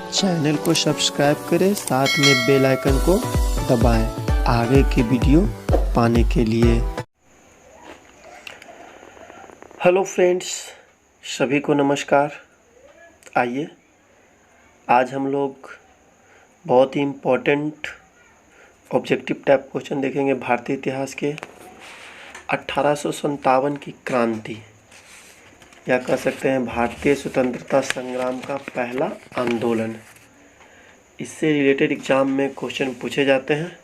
Channel को subscribe करें, साथ में बेल आइकन को दबाएं आगे की वीडियो पाने के लिए। हेलो फ्रेंड्स, सभी को नमस्कार। आइए आज हम लोग बहुत ही इम्पोर्टेंट ऑब्जेक्टिव टाइप क्वेश्चन देखेंगे। भारतीय इतिहास के 1857 की क्रांति, या कह सकते हैं भारतीय स्वतंत्रता संग्राम का पहला आंदोलन। इससे रिलेटेड एग्जाम में क्वेश्चन पूछे जाते हैं।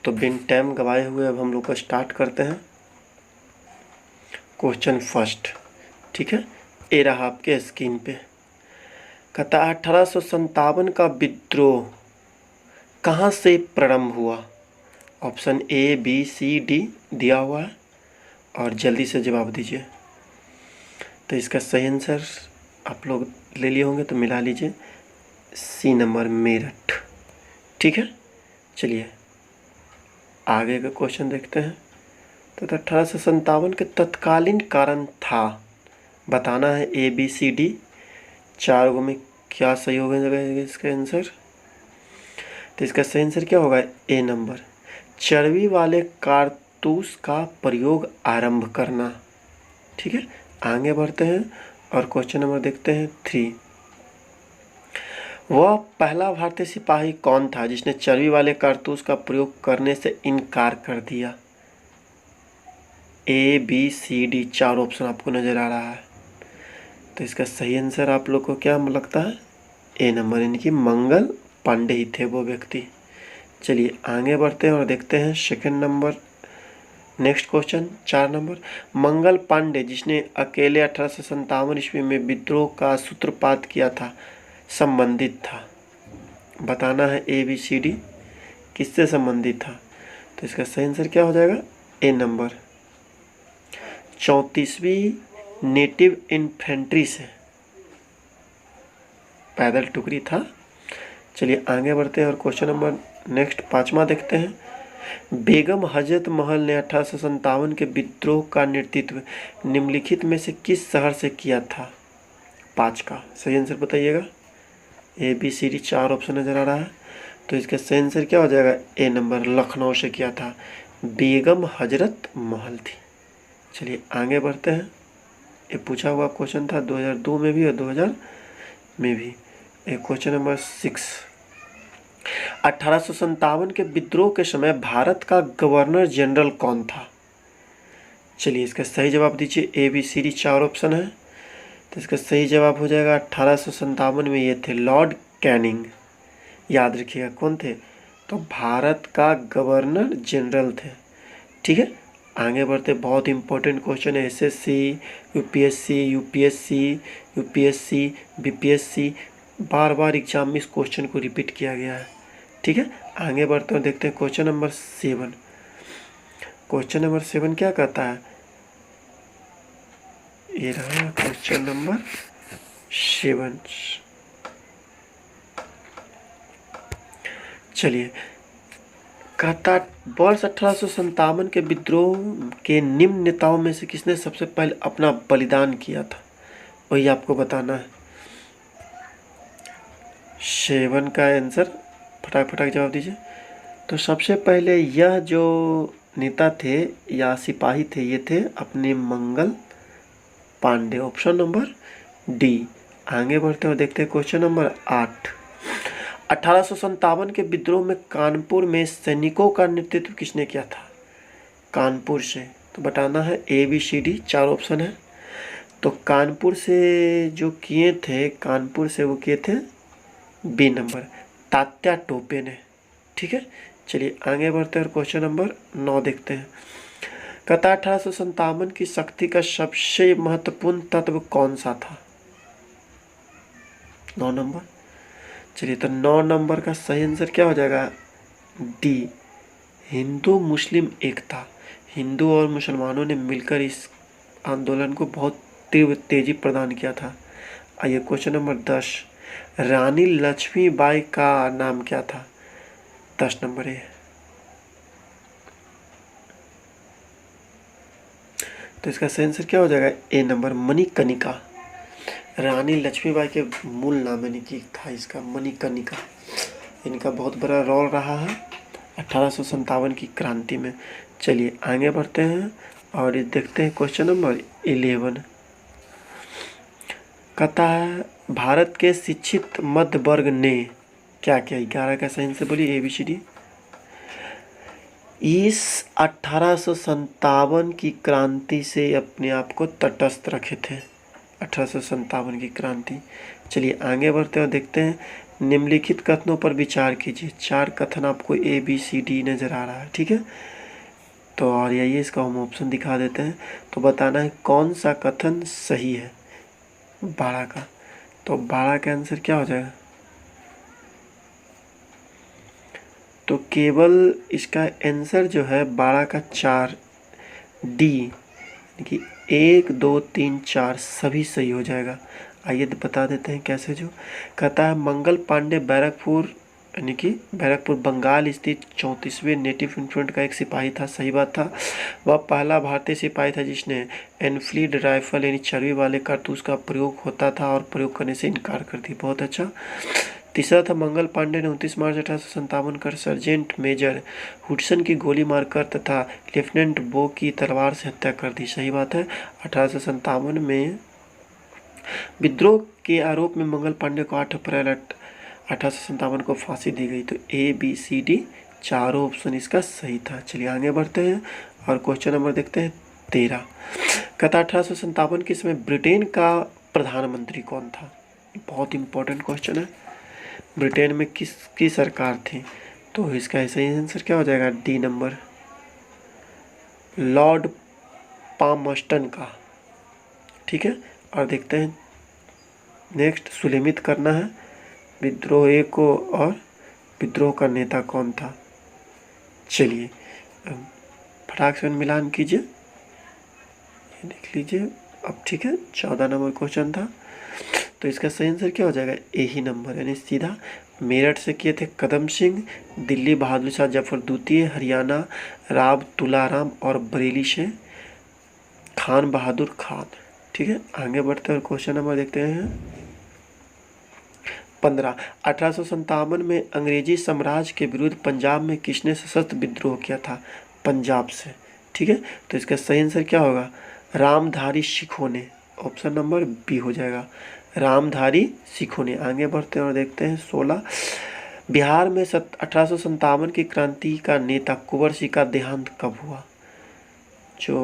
तो बिन टाइम गवाए हुए अब हम लोग का स्टार्ट करते हैं। क्वेश्चन फर्स्ट, ठीक है, ये रहा आपके स्क्रीन पे। कहता 1857 का विद्रोह कहाँ से प्रारंभ हुआ? Option A, B, C, D दिया हुआ है और जल्दी से जवाब दीजिए। तो इसका सही आंसर आप लोग ले लिए होंगे तो मिला लीजिए, सी नंबर मेरठ। ठीक है, चलिए आगे का क्वेश्चन देखते हैं। तो 1857 के तत्कालीन कारण था, बताना है ए, बी, सी, डी। चार गो में क्या सही होगा इसका आंसर? तो इसका सही आंसर क्या होगा? ए नंबर, चर्बी वाले कारतूस का प्रयोग आरंभ करना। ठीक है, आगे बढ़ते हैं और क्वेश्चन नंबर देखते हैं 3। वह पहला भारतीय सिपाही कौन था जिसने चर्बी वाले कारतूस का प्रयोग करने से इनकार कर दिया? ए, बी, सी, डी, चार ऑप्शन आपको नजर आ रहा है। तो इसका सही आंसर आप लोग को क्या लगता है? ए नंबर, यानी कि मंगल पांडे ही थे वो व्यक्ति। चलिए आगे बढ़ते हैं और देखते हैं second number, next question 4 number. Mangal Pandey जिसने अकेले 1857 ईस्वी में विद्रोह का सूत्रपात किया था, संबंधित था, बताना है ए, बी, सी, डी। किससे संबंधित था? तो इसका सही आंसर क्या हो जाएगा? ए नंबर, 34वीं नेटिव इन्फेंट्री से, पैदल टुकड़ी था। चलिए आगे बढ़ते हैं और क्वेश्चन नंबर नेक्स्ट 5वां देखते हैं। बेगम हजरत महल ने 1857 के विद्रोह का नेतृत्व निम्नलिखित में से किस शहर से किया था? 5 का सही आंसर बताइएगा। ए, बी, सी, डी, चार ऑप्शन नजर आ रहा है। तो इसका सही आंसर क्या हो जाएगा? ए नंबर, लखनऊ से किया था। बेगम हजरत महल थी। चलिए आगे बढ़ते हैं। ये पूछा हुआ क्वेश्चन था 2002 में भी और 2000 में भी। एक क्वेश्चन नंबर 6, 1857 के विद्रोह के समय भारत का गवर्नर जनरल कौन था? चलिए इसका सही जवाब दीजिए। ए, बी, सी, डी, चार ऑप्शन है। तो इसका सही जवाब हो जाएगा 1857 में ये थे लॉर्ड कैनिंग। याद रखिएगा कौन थे? तो भारत का गवर्नर जनरल थे। ठीक है, आगे बढ़ते। बहुत इंपॉर्टेंट क्वेश्चन है, एसएससी, यूपीएससी, यूपीएससी, बीपीएससी, बार बार एग्जाम में इस क्वेश्चन को रिपीट किया गया है। ठीक है, आगे बढ़ते हैं, देखते हैं क्वेश्चन नंबर 7। क्वेश्चन नंबर 7 क्या कहता है? ये रहा क्वेश्चन नंबर 7। चलिए, कहता वर्ष 1857 के विद्रोह के निम्न नेताओं में से किसने सबसे पहले अपना बलिदान किया था? वही आपको बताना है। 7 का आंसर फटाक जवाब दीजिए। तो सबसे पहले यह जो नेता थे या सिपाही थे, ये थे अपने Mangal Pandey, option number D. आगे बढ़ते और देखते हैं क्वेश्चन नंबर 8। 1857 के विद्रोह में कानपुर में सैनिकों का नेतृत्व किसने किया था? कानपुर से, तो बताना है ए, बी, सी, डी, चार ऑप्शन है। तो कानपुर से जो किए थे, कानपुर से वो किए थे बी नंबर, तात्या टोपे ने। ठीक है, चलिए आगे बढ़ते हैं और क्वेश्चन नंबर 9 देखते हैं। कहता 1857 की शक्ति का सबसे महत्वपूर्ण तत्व कौन सा था? 9 नंबर। चलिए, तो 9 नंबर का सही आंसर क्या हो जाएगा? डी, हिंदू मुस्लिम एकता। हिंदू और मुसलमानों ने मिलकर इस आंदोलन को बहुत तीव्र तेजी प्रदान किया था। आइए क्वेश्चन नंबर 10, रानी लक्ष्मीबाई का नाम क्या था? 10 नंबर है। तो इसका सही आंसर क्या हो जाएगा? ए नंबर, मणिकर्णिका। रानी लक्ष्मीबाई के मूल नाम यानी कि था इसका मणिकर्णिका। इनका बहुत बड़ा रोल रहा है 1857 की क्रांति में। चलिए आगे बढ़ते हैं और ये देखते हैं क्वेश्चन नंबर 11। कहता है भारत के शिक्षित मध्य वर्ग ने क्या किया। 11 का सही से बोलिए ABCD। इस 1857 की क्रांति से अपने आप को तटस्थ रखे थे। 1857 की क्रांति। चलिए आगे बढ़ते हैं और देखते हैं निम्नलिखित कथनों पर विचार कीजिए। 4 कथन आपको ABCD नजर आ रहा है, ठीक है। तो और यही इसका हम ऑप्शन दिखा देते हैं। तो बताना है कौन सा कथन सही है 12 का। तो 12 का आंसर क्या हो जाएगा। तो केवल इसका आंसर जो है 12 का 4 D, यानी कि 1 2 3 4 सभी सही हो जाएगा। आइए तो बता देते हैं कैसे। जो कहता है मंगल पांडे बैरकपुर यानी कि बैरकपुर बंगाल स्थित 34वें नेटिव इन्फेंट्री का एक सिपाही था। सही बात था। वह पहला भारतीय सिपाही था जिसने एनफील्ड राइफल यानी चर्बी वाले कारतूस का प्रयोग होता था और प्रयोग करने से इनकार कर दी। बहुत अच्छा। तीसरा था मंगल पांडे ने 29 मार्च 1857 कर सर्जेंट मेजर हुडसन की गोली मारकर तथा लेफ्टिनेंट बो की तलवार से हत्या कर दी। सही बात है। 1857 में विद्रोह के आरोप में मंगल पांडे को 8 अप्रैल 1857 को फांसी दी गई। तो ABCD चारों ऑप्शन इसका सही था। चलिए आगे बढ़ते हैं और क्वेश्चन नंबर देखते हैं 13। कहता 1857 के समय ब्रिटेन का प्रधानमंत्री कौन था। बहुत इंपॉर्टेंट क्वेश्चन है। ब्रिटेन में किसकी सरकार थी। तो इसका सही आंसर क्या हो जाएगा D नंबर, लॉर्ड पामस्टन का, ठीक है। और देखते हैं नेक्स्ट सुलेमित करना है विद्रोह को और विद्रोह का नेता कौन था। चलिए फटाक से मिलान कीजिए, ये देख लीजिए अब, ठीक है। 14 नंबर क्वेश्चन था। तो इसका सही आंसर क्या हो जाएगा A नंबर, यानी सीधा। मेरठ से किए थे कदम सिंह, दिल्ली बहादुर शाह जफर द्वितीय, हरियाणा राव तुलाराम और बरेली से खान बहादुर खान, ठीक है। आगे बढ़ते हैं और क्वेश्चन नंबर देखते हैं 15। 1857 में अंग्रेजी साम्राज्य के विरुद्ध पंजाब में किसने सशस्त्र विद्रोह किया था। पंजाब से, ठीक है। तो इसका सही आंसर क्या होगा रामधारी सिखों ने। ऑप्शन नंबर B हो जाएगा, रामधारी सिखों ने। आगे बढ़ते हैं और देखते हैं 16। बिहार में 1857 की क्रांति का नेता कुंवर सिंह का देहांत कब हुआ। जो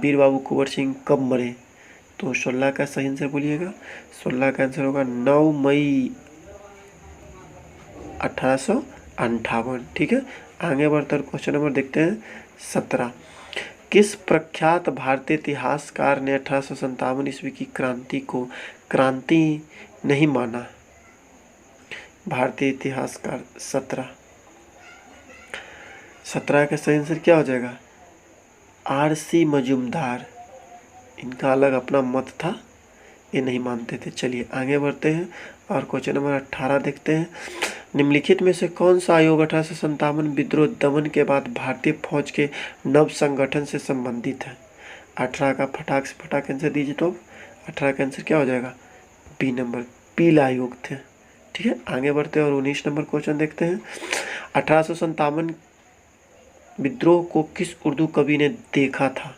वीर बाबू कुंवर सिंह कब मरे। तो 16 का सही आंसर बोलिएगा। 16 का आंसर होगा 9 मई 1858, ठीक है। आगे बढ़कर क्वेश्चन नंबर देखते हैं 17। किस प्रख्यात भारतीय इतिहासकार ने 1857 ईस्वी की क्रांति को क्रांति नहीं माना। भारतीय इतिहासकार 17 का सही आंसर क्या हो जाएगा RC मजूमदार। इनका अलग अपना मत था, ये नहीं मानते थे। चलिए आगे बढ़ते हैं और क्वेश्चन नंबर 18 देखते हैं। निम्नलिखित में से कौन सा आयोग 1857 विद्रोह दमन के बाद भारतीय फौज के नव संगठन से संबंधित है। 18 का फटाक से फटाक आंसर दीजिए। तो 18 का आंसर क्या हो जाएगा B नंबर, पीला आयोग थे, ठीक है। आगे बढ़ते हैं और 19 नंबर क्वेश्चन देखते हैं। 1857 विद्रोह को किस उर्दू कवि ने देखा था।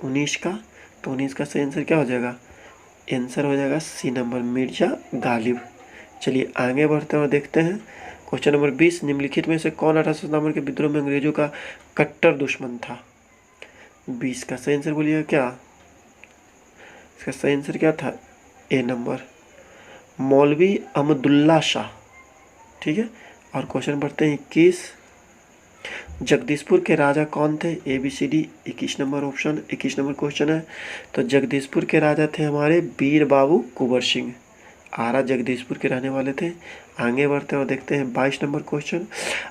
19 का, तो 19 का सही आंसर क्या हो जाएगा, आंसर हो जाएगा C नंबर, मिर्जा गालिब। चलिए आगे बढ़ते हैं और देखते हैं क्वेश्चन नंबर 20। निम्नलिखित में से कौन 1857 के विद्रोह में अंग्रेजों का कट्टर दुश्मन था। 20 का सही आंसर बोलिएगा क्या। इसका सही आंसर क्या था A नंबर, मौलवी अहमदुल्ला शाह, ठीक है। और क्वेश्चन बढ़ते हैं 21। जगदीशपुर के राजा कौन थे। ABCD 21 number option, 21 number question है। तो जगदीशपुर के राजा थे हमारे वीर बाबू कुंवर सिंह, आरा जगदीशपुर के रहने वाले थे। आगे बढ़ते हैं और देखते हैं 22 नंबर क्वेश्चन।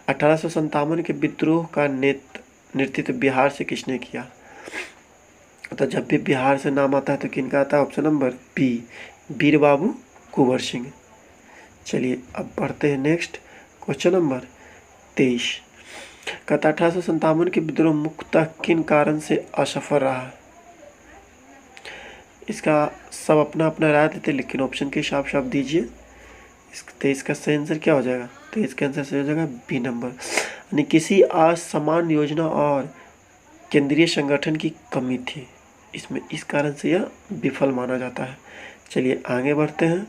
1857 के विद्रोह का नेतृत्व बिहार से किसने किया। तो जब भी बिहार से नाम आता है तो किनका आता है, ऑप्शन नंबर B, वीर बाबू कुंवर सिंह। चलिए अब बढ़ते हैं नेक्स्ट क्वेश्चन नंबर 23। कहता 1857 के विद्रोह मुख्यतः किन कारण से असफल रहा। इसका सब अपना अपना राय देते, लेकिन ऑप्शन के हिसाब से आप दीजिए। 23 का सही आंसर क्या हो जाएगा? 23 का आंसर सही हो जाएगा बी नंबर, यानी किसी असमान योजना और केंद्रीय संगठन की कमी थी इसमें, इस कारण से यह विफल माना जाता है। चलिए आगे बढ़ते हैं।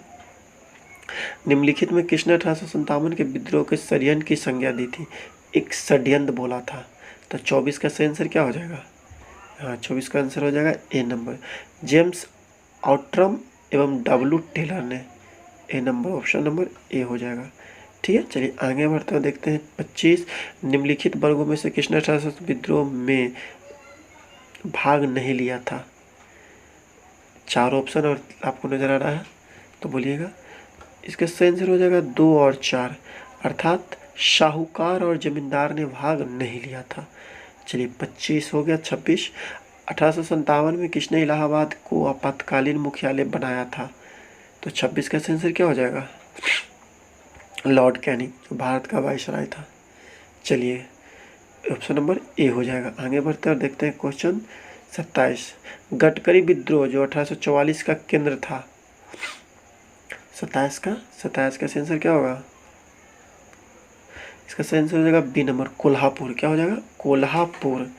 निम्नलिखित में किसने 1857 के विद्रोह के षड्यंत्र की संज्ञा दी थी? एक षड्यंत्र बोला था। तो 24 का सही आंसर क्या हो जाएगा? हाँ, 24 का आंसर हो जाएगा ए नंबर, जेम्स आउट्रम एवं डब्ल्यू टेलर ने। ए नंबर, ऑप्शन नंबर ए हो जाएगा। ठीक है, चलिए आगे बढ़ते हैं, देखते हैं 25। निम्नलिखित वर्गों में से किसने 1857 विद्रोह में भाग नहीं लिया था? 4 ऑप्शन और आपको नजर आ रहा है तो बोलिएगा। इसका सही आंसर हो जाएगा 2 और 4, अर्थात साहूकार और जमींदार ने भाग नहीं लिया था। चलिए 25 हो गया। 26, 1857 में किसने इलाहाबाद को आपातकालीन मुख्यालय बनाया था? तो 26 का सही आंसर क्या हो जाएगा? लॉर्ड कैनिंग, जो भारत का वायसराय था। चलिए ऑप्शन नंबर ए हो जाएगा। आगे बढ़ते हैं और देखते हैं क्वेश्चन 27। गडकरी विद्रोह जो 1844 का केंद्र था, 27 का सही आंसर क्या होगा? इसका सही आंसर हो जाएगा बी नंबर, कोल्हापुर। क्या हो जाएगा? कोल्हापुर।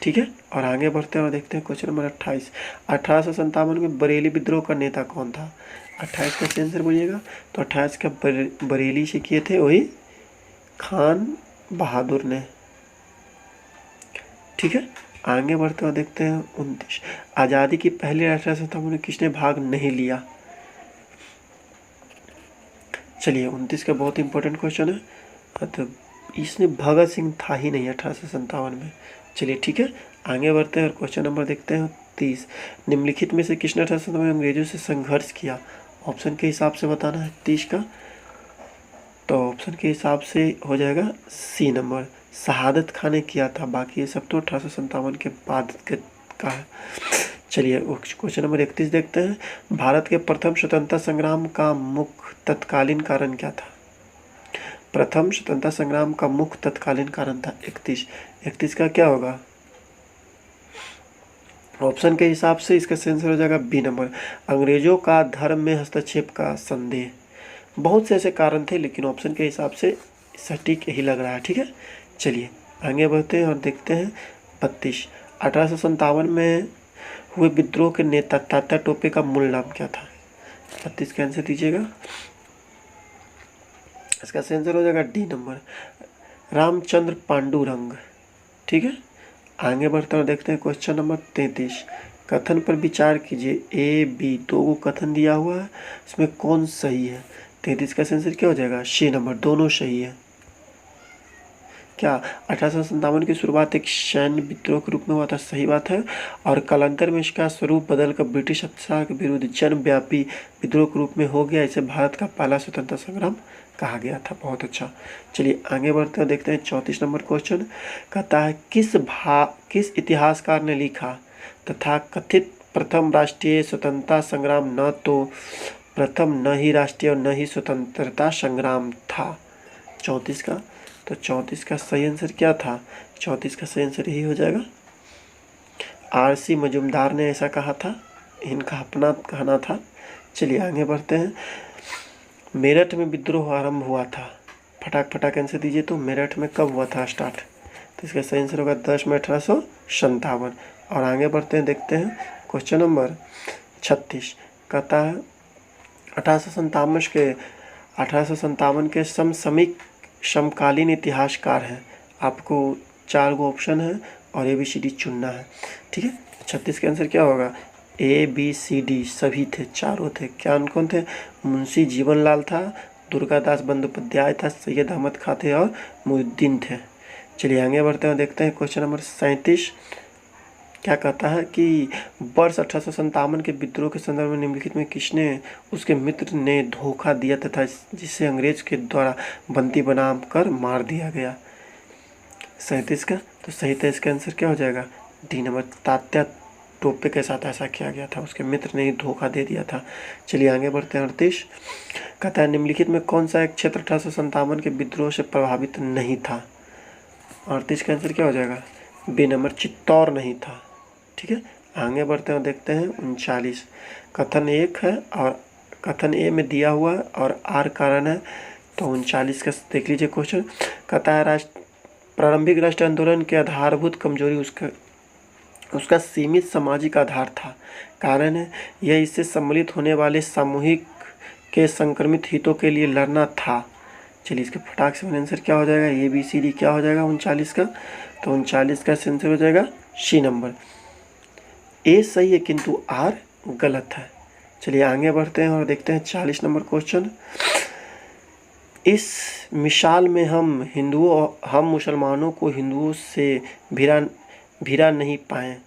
ठीक है, और आगे बढ़ते हैं और देखते हैं क्वेश्चन नंबर 28। 1857 में बरेली विद्रोह का नेता कौन था? 28 का सही आंसर बोलिएगा। तो 28 का बरेली से किए थे वही खान बहादुर ने। ठीक है, आगे बढ़ते हुए देखते हैं 29। आज़ादी की पहली राष्ट्रीय सभा में किसने भाग नहीं लिया? चलिए 29 का बहुत इंपॉर्टेंट क्वेश्चन है, तो इसने भगत सिंह था ही नहीं 1857 में। चलिए ठीक है, आगे बढ़ते हैं और क्वेश्चन नंबर देखते हैं 30। निम्नलिखित में से किसने 1857 में अंग्रेजों से संघर्ष किया? ऑप्शन के हिसाब से बताना है 30 का। तो ऑप्शन के हिसाब से हो जाएगा सी नंबर, शहादत खान ने किया था। बाकी ये सब तो 1857 के बाद का है। चलिए क्वेश्चन नंबर 31 देखते हैं। भारत के प्रथम स्वतंत्रता संग्राम का मुख्य तत्कालीन कारण क्या था? प्रथम स्वतंत्रता संग्राम का मुख्य तत्कालीन कारण था 31 का क्या होगा? ऑप्शन के हिसाब से इसका आंसर हो जाएगा बी नंबर, अंग्रेजों का धर्म में हस्तक्षेप का संदेह। बहुत से ऐसे कारण थे, लेकिन ऑप्शन के हिसाब से सटीक यही लग रहा है। ठीक है, चलिए आगे बढ़ते हैं और देखते हैं 32। 1857 में हुए विद्रोह के नेता तात्या टोपे का मूल नाम क्या था? 32 का आंसर दीजिएगा। इसका आंसर हो जाएगा डी नंबर, रामचंद्र पांडुरंग। ठीक है, आगे बढ़ते हैं देखते हैं क्वेश्चन नंबर 33। कथन पर विचार कीजिए, ए बी दो को कथन दिया हुआ है, इसमें कौन सही है? 33 का आंसर क्या हो जाएगा? सी नंबर, दोनों सही है। क्या 1857 की शुरुआत एक सैन्य विद्रोह के रूप में हुआ था? सही बात है, और कालांतर में इसका स्वरूप बदलकर ब्रिटिश अत्याचार के विरुद्ध जनव्यापी विद्रोह के रूप में हो गया। इसे भारत का पहला स्वतंत्रता संग्राम कहा गया था। बहुत अच्छा, चलिए आगे बढ़ते हैं देखते हैं 34 नंबर क्वेश्चन। कहता है किस इतिहासकार ने लिखा तथा कथित प्रथम राष्ट्रीय स्वतंत्रता संग्राम न तो प्रथम न ही राष्ट्रीय और न ही स्वतंत्रता संग्राम था? 34 का, तो 34 का सही आंसर क्या था? 34 का सही आंसर यही हो जाएगा, आर.सी. मजूमदार ने ऐसा कहा था, इनका अपना कहना था। चलिए आगे बढ़ते हैं। मेरठ में विद्रोह आरंभ हुआ था, फटाक आंसर दीजिए। तो मेरठ में कब हुआ था स्टार्ट? तो इसका सही आंसर होगा 10 मई 1857। और आगे बढ़ते हैं देखते हैं क्वेश्चन नंबर 36। कहता है 1857 के समसामयिक समकालीन इतिहासकार हैं। आपको 4 गो ऑप्शन है और ABCD चुनना है। ठीक है, 36 का आंसर क्या होगा? ABCD सभी थे, चारों थे। क्या कौन थे? मुंशी जीवनलाल था, दुर्गादास बंदोपाध्याय था, सैयद अहमद खां थे और मुहिउद्दीन थे। चलिए आगे बढ़ते हैं देखते हैं क्वेश्चन नंबर 37। क्या कहता है कि वर्ष 1857 के विद्रोह के संदर्भ में निम्नलिखित में किसने उसके मित्र ने धोखा दिया तथा जिसे अंग्रेज के द्वारा बंदी बनाकर मार दिया गया? 37 का, तो सही था इसका आंसर क्या हो जाएगा? डी नंबर, तात्या टोपे के साथ ऐसा किया गया था, उसके मित्र ने ही धोखा दे दिया था। चलिए आगे बढ़ते हैं 38। कहता है निम्नलिखित में कौन सा एक क्षेत्र 1857 के विद्रोह से प्रभावित नहीं था? 38 का आंसर क्या हो जाएगा? बी नंबर, चित्तौड़ नहीं था। ठीक है, आगे बढ़ते हैं और देखते हैं 39। कथन 1 है और कथन ए में दिया हुआ है और आर कारण है। तो 39 का देख लीजिए क्वेश्चन। कहता है प्रारंभिक राष्ट्र आंदोलन के आधारभूत कमजोरी उसका सीमित सामाजिक आधार था। कारण है यह इससे सम्मिलित होने वाले सामूहिक के संक्रमित हितों के लिए लड़ना था। चलिए इसके फटाक से आंसर क्या हो जाएगा, ABCD क्या हो जाएगा 39 का। तो 39 का आंसर हो जाएगा C नंबर। ए सही है किंतु आर गलत है। चलिए आगे बढ़ते हैं और देखते हैं 40 नंबर क्वेश्चन। इस मिसाल में हम मुसलमानों को हिंदुओं से भिड़ा नहीं पाए।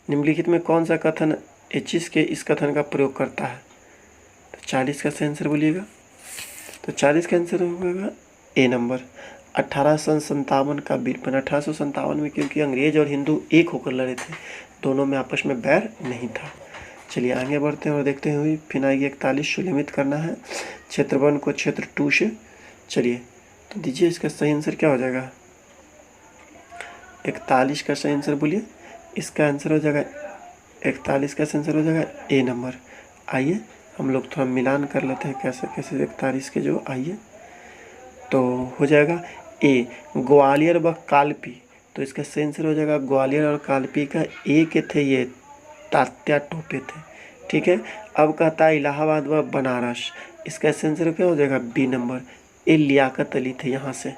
निम्नलिखित में कौन सा कथन 21 के इस कथन का प्रयोग करता है। तो 40 का आंसर बोलिएगा। तो 40 का आंसर होगा ए नंबर। 1857 का वीरपन। 1857 में क्योंकि अंग्रेज और हिंदू एक होकर लड़े थे, दोनों में आपस में बैर नहीं था। चलिए आगे बढ़ते हैं और देखते हैं। फिर आएगी 41। सुलिमित करना है क्षेत्र 1 को क्षेत्र 2 से। चलिए तो दीजिए इसका सही आंसर क्या हो जाएगा। 41 का सही आंसर बोलिए। इसका आंसर हो जाएगा 41 का आंसर हो जाएगा ए नंबर। आइए हम लोग थोड़ा मिलान कर लेते हैं कैसे कैसे 41 के जो। आइए तो हो जाएगा ए ग्वालियर व कालपी। तो इसका सही आंसर हो जाएगा ग्वालियर और कालपी का ए के थे ये तात्या टोपे थे। ठीक है। अब कहता है इलाहाबाद व बनारस। इसका सही आंसर क्या हो जाएगा बी नंबर। ए लियाकत अली थे यहाँ से।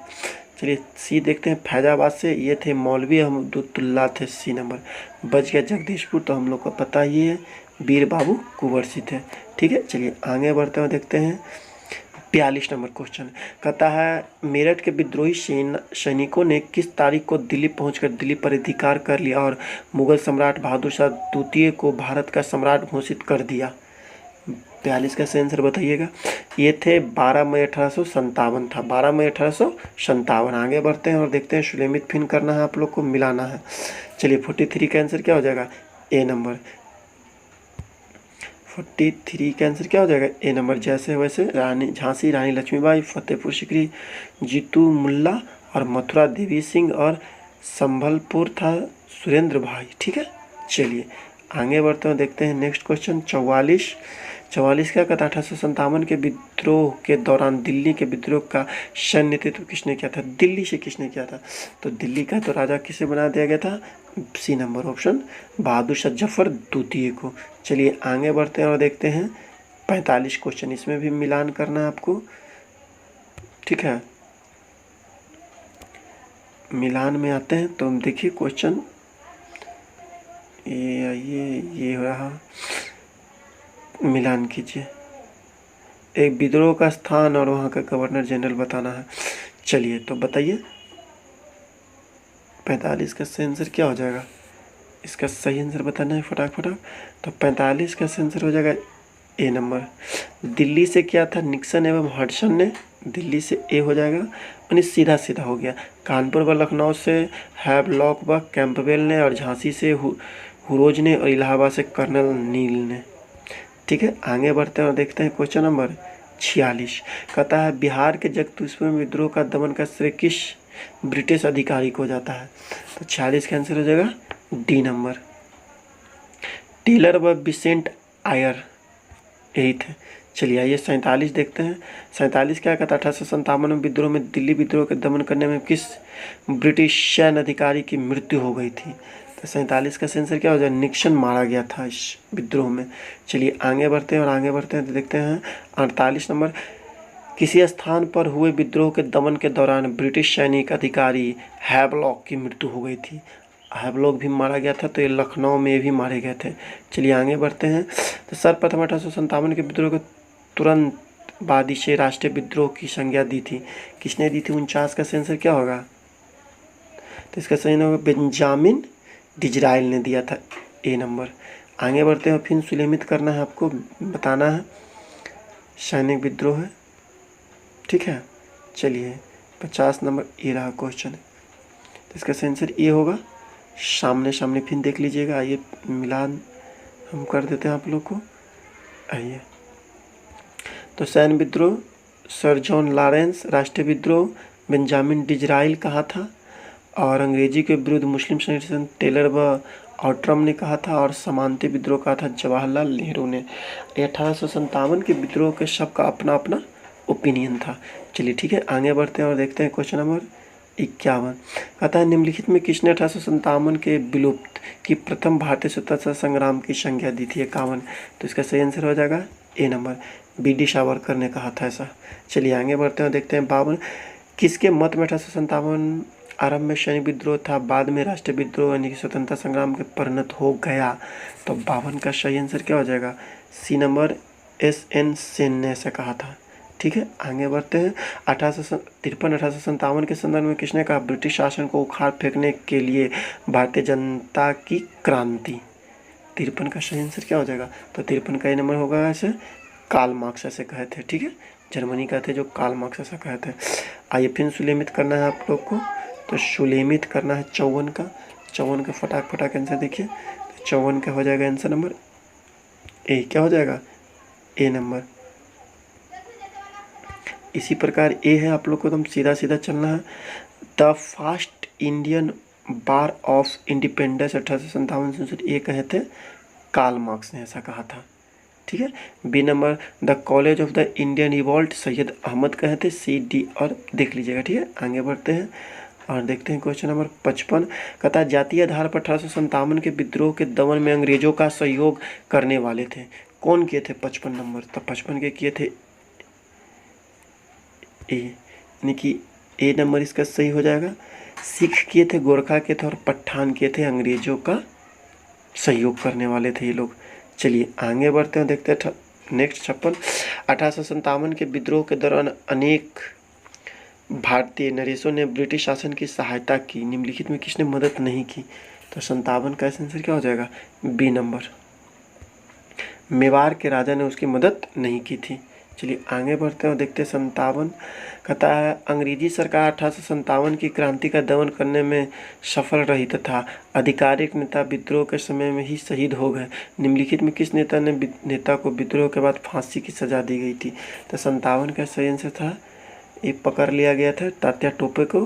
चलिए सी देखते हैं। फैजाबाद से ये थे मौलवी अहमदुल्ला थे, सी नंबर। बच गया जगदीशपुर, तो हम लोग को पता ही है वीर बाबू कुंवरसी थे। ठीक है। चलिए आगे बढ़ते हुए देखते हैं 42 नंबर क्वेश्चन। कहता है मेरठ के विद्रोही सैनिकों ने किस तारीख को दिल्ली पहुंचकर दिल्ली पर अधिकार कर लिया और मुगल सम्राट बहादुर शाह द्वितीय को भारत का सम्राट घोषित कर दिया। 42 का सही आंसर बताइएगा। ये थे 12 मई 1857 था। 12 मई 1857। आगे बढ़ते हैं और देखते हैं। सुलेमित फिन करना है आप लोग को, मिलाना है। चलिए 43 का आंसर क्या हो जाएगा ए नंबर। 43 का आंसर क्या हो जाएगा ए नंबर। जैसे वैसे झांसी रानी लक्ष्मीबाई, फतेहपुर सिकरी जीतू मुल्ला और मथुरा देवी सिंह और संभलपुर था सुरेंद्र भाई। ठीक है। चलिए आगे बढ़ते हैं देखते हैं नेक्स्ट क्वेश्चन 44 क्या कहता है 1857 के विद्रोह के दौरान दिल्ली के विद्रोह का सैन्य नेतृत्व किसने किया था। दिल्ली से किसने किया था। तो दिल्ली का तो राजा किसे बना दिया गया था, सी नंबर ऑप्शन बहादुर शाह जफर द्वितीय को। चलिए आगे बढ़ते हैं और देखते हैं 45 क्वेश्चन। इसमें भी मिलान करना है आपको। ठीक है। मिलान में आते हैं तो हम देखिए क्वेश्चन ये हो रहा। मिलान कीजिए। एक विद्रोह का स्थान और वहाँ का गवर्नर जनरल बताना है। चलिए तो बताइए 45 का सही आंसर क्या हो जाएगा। इसका सही आंसर बताना है फटाक। तो 45 का सही आंसर हो जाएगा ए नंबर। दिल्ली से क्या था निक्सन एवं हडसन ने, दिल्ली से ए हो जाएगा यानी सीधा हो गया। कानपुर व लखनऊ से हैवलॉक व कैंपबेल ने और झांसी से हुरोज ने और इलाहाबाद से कर्नल नील ने। ठीक है। आगे बढ़ते हैं और देखते हैं क्वेश्चन नंबर 46। कहता है बिहार के जगदीशपुर में विद्रोह का दमन का श्रेय किस ब्रिटिश अधिकारी को जाता है। तो 46 का आंसर हो जाएगा डी नंबर। टेलर व बिसेंट आयर यही थे। चलिए आइए 47 देखते हैं। 47 क्या कहता है 1857 में विद्रोह में दिल्ली विद्रोह के दमन करने में किस ब्रिटिश सैन्य अधिकारी की मृत्यु हो गई थी। तो 47 का आंसर क्या हो जाए निक्सन मारा गया था इस विद्रोह में। चलिए आगे बढ़ते हैं और आगे बढ़ते हैं तो देखते हैं 48 नंबर। किसी स्थान पर हुए विद्रोह के दमन के दौरान ब्रिटिश सैनिक अधिकारी हैवलॉक की मृत्यु हो गई थी। हैवलॉक भी मारा गया था, तो ये लखनऊ में भी मारे गए थे। चलिए आगे बढ़ते हैं। तो सर्वप्रथम 1857 के विद्रोह के तुरंत बाद इसे राष्ट्रीय विद्रोह की संज्ञा दी थी। किसने दी थी। 49 का आंसर क्या होगा। तो इसका सही होगा बेंजामिन डिजराइल ने दिया था ए नंबर। आगे बढ़ते हैं। फिर सुलेमित करना है आपको, बताना है सैनिक विद्रोह है। ठीक है। चलिए 50 नंबर ए रहा क्वेश्चन। तो इसका आंसर ए होगा। सामने फिर देख लीजिएगा। आइए मिलान हम कर देते हैं आप लोग को। आइए तो सैन्य विद्रोह सर जॉन लॉरेंस, राष्ट्रीय विद्रोह बेंजामिन डिजराइल कहा था और अंग्रेजी के विरुद्ध मुस्लिम संगठन टेलर व और ट्रम्प ने कहा था, और समानता विद्रोह कहा था जवाहरलाल नेहरू ने। 1857 के विद्रोह के सबका अपना अपना ओपिनियन था। चलिए ठीक है, आगे बढ़ते हैं और देखते हैं क्वेश्चन नंबर 51। कहता है निम्नलिखित में किसने 1857 के विलुप्त की प्रथम भारतीय स्वतंत्रता संग्राम की संज्ञा दी थी? 51। तो इसका सही आंसर हो जाएगा ए नंबर, बी.डी. सावरकर ने कहा था ऐसा। चलिए आगे बढ़ते हैं और देखते हैं 52। किसके मत में 1857 आरंभ में सैनिक विद्रोह था, बाद में राष्ट्रीय विद्रोह यानी कि स्वतंत्रता संग्राम के परिणत हो गया? तो 52 का सही आंसर क्या हो जाएगा? सी नंबर, S.N. सेन ने ऐसा कहा था। ठीक है, आगे बढ़ते हैं। 1857 के संदर्भ में किसने कहा ब्रिटिश शासन को उखाड़ फेंकने के लिए भारतीय जनता की क्रांति? 53 का सही आंसर क्या हो जाएगा? तो 53 का ये नंबर होगा, ऐसे कार्ल मार्क्स ऐसे कहे थे। ठीक है, जर्मनी का थे जो कार्ल मार्क्स ऐसा कहे थे। आइए फिर सुलेमित करना है आप लोग को, तो सुलेमित करना है 54 का। 54 का फटाक आंसर देखिए, तो 54 का हो जाएगा आंसर नंबर ए। क्या हो जाएगा? ए नंबर। इसी प्रकार ए है, आप लोग को एकदम सीधा सीधा चलना है। The first Indian bar of independence 1857 से, ये कहे थे कार्ल मार्क्स ने ऐसा कहा था। ठीक है, B number, the college of the Indian revolt Syed Ahmed कहे थे। सी, डी और देख लीजिएगा। ठीक है, आगे बढ़ते हैं और देखते हैं क्वेश्चन नंबर 55। कहता है जातीय आधार पर 1857 के विद्रोह के दमन में अंग्रेजों का सहयोग करने वाले थे, कौन किए थे? 55 नंबर। तो 55 के किए थे ए, यानी कि ए नंबर इसका सही हो जाएगा। सिख किए थे, गोरखा किए थे और पठान किए थे, अंग्रेजों का सहयोग करने वाले थे ये लोग। चलिए आगे बढ़ते हैं, देखते हैं नेक्स्ट 56। 1857 के विद्रोह के दौरान अनेक भारतीय नरेशों ने ब्रिटिश शासन की सहायता की, निम्नलिखित में किसने मदद नहीं की? तो 57 का आंसर क्या हो जाएगा? बी नंबर, मेवाड़ के राजा ने उसकी मदद नहीं की थी। चलिए आगे बढ़ते हैं और देखते हैं 57। कहता है अंग्रेजी सरकार 1857 की क्रांति का दमन करने में सफल रही तथा आधिकारिक नेता विद्रोह के समय में ही शहीद हो गए, निम्नलिखित में किस नेता को विद्रोह के बाद फांसी की सजा दी गई थी? तो 57 का सही आंसर था, ये पकड़ लिया गया था तात्या टोपे को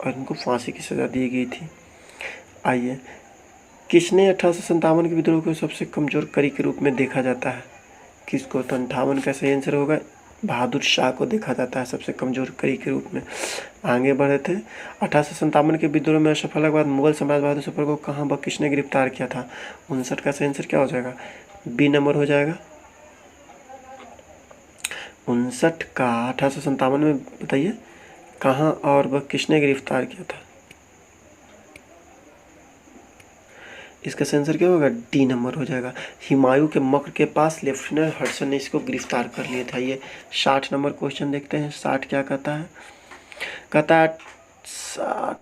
और इनको फांसी की सजा दी गई थी। आइए, किसने 1857 के विद्रोह को सबसे कमजोर कड़ी के रूप में देखा जाता है? किसको? तो 58 का सही आंसर होगा, बहादुर शाह को देखा जाता है सबसे कमजोर कड़ी के रूप में। आगे बढ़े थे। 1857 के विद्रोह में असफलता के बाद मुगल सम्राट बहादुर शाह को कहाँ व किसने गिरफ्तार किया था? 59 का सही आंसर क्या हो जाएगा? बी नंबर हो जाएगा। 59 का 1857 में बताइए कहाँ और वह किसने गिरफ्तार किया था? इसका आंसर क्या होगा? डी नंबर हो जाएगा। हुमायूं के मकर के पास लेफ्टिनेंट हडसन ने इसको गिरफ्तार कर लिया था। ये 60 नंबर क्वेश्चन देखते हैं। 60 क्या कहता है? कहता है 60